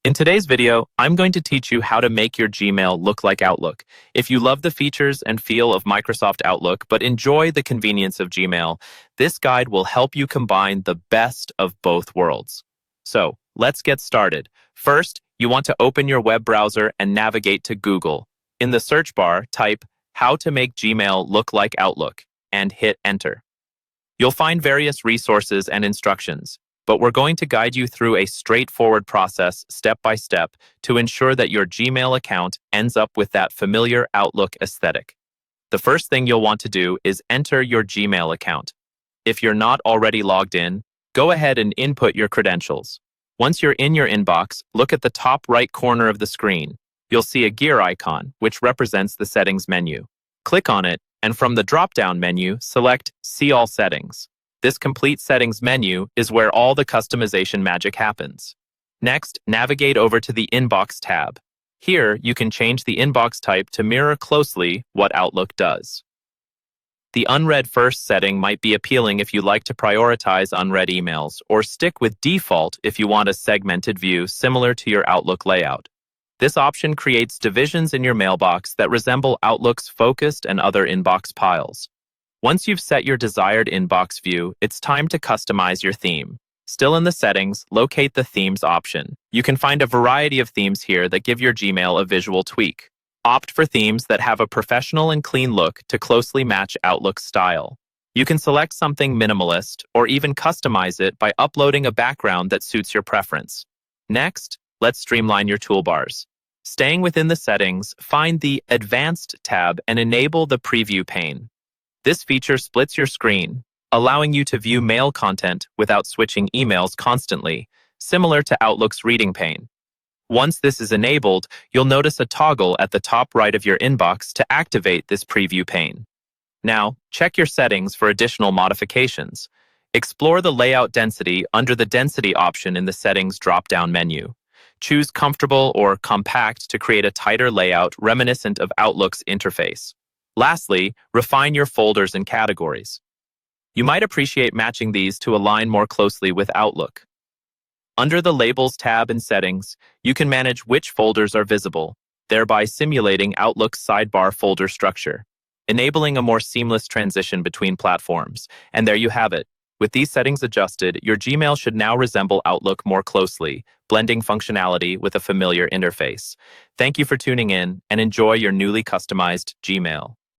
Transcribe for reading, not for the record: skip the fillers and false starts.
In today's video, I'm going to teach you how to make your Gmail look like Outlook. If you love the features and feel of Microsoft Outlook but enjoy the convenience of Gmail, this guide will help you combine the best of both worlds. So, let's get started. First, you want to open your web browser and navigate to Google. In the search bar, type "How to make Gmail look like Outlook" and hit Enter. You'll find various resources and instructions, but we're going to guide you through a straightforward process step by step to ensure that your Gmail account ends up with that familiar Outlook aesthetic. The first thing you'll want to do is enter your Gmail account. If you're not already logged in, go ahead and input your credentials. Once you're in your inbox, look at the top right corner of the screen. You'll see a gear icon, which represents the settings menu. Click on it, and from the drop-down menu, select See All Settings. This complete settings menu is where all the customization magic happens. Next, navigate over to the Inbox tab. Here, you can change the inbox type to mirror closely what Outlook does. The Unread First setting might be appealing if you like to prioritize unread emails, or stick with Default if you want a segmented view similar to your Outlook layout. This option creates divisions in your mailbox that resemble Outlook's focused and other inbox piles. Once you've set your desired inbox view, it's time to customize your theme. Still in the settings, locate the Themes option. You can find a variety of themes here that give your Gmail a visual tweak. Opt for themes that have a professional and clean look to closely match Outlook's style. You can select something minimalist or even customize it by uploading a background that suits your preference. Next, let's streamline your toolbars. Staying within the settings, find the Advanced tab and enable the Preview pane. This feature splits your screen, allowing you to view mail content without switching emails constantly, similar to Outlook's reading pane. Once this is enabled, you'll notice a toggle at the top right of your inbox to activate this preview pane. Now, check your settings for additional modifications. Explore the layout density under the Density option in the Settings drop-down menu. Choose Comfortable or Compact to create a tighter layout reminiscent of Outlook's interface. Lastly, refine your folders and categories. You might appreciate matching these to align more closely with Outlook. Under the Labels tab in Settings, you can manage which folders are visible, thereby simulating Outlook's sidebar folder structure, enabling a more seamless transition between platforms. And there you have it. With these settings adjusted, your Gmail should now resemble Outlook more closely, blending functionality with a familiar interface. Thank you for tuning in, and enjoy your newly customized Gmail.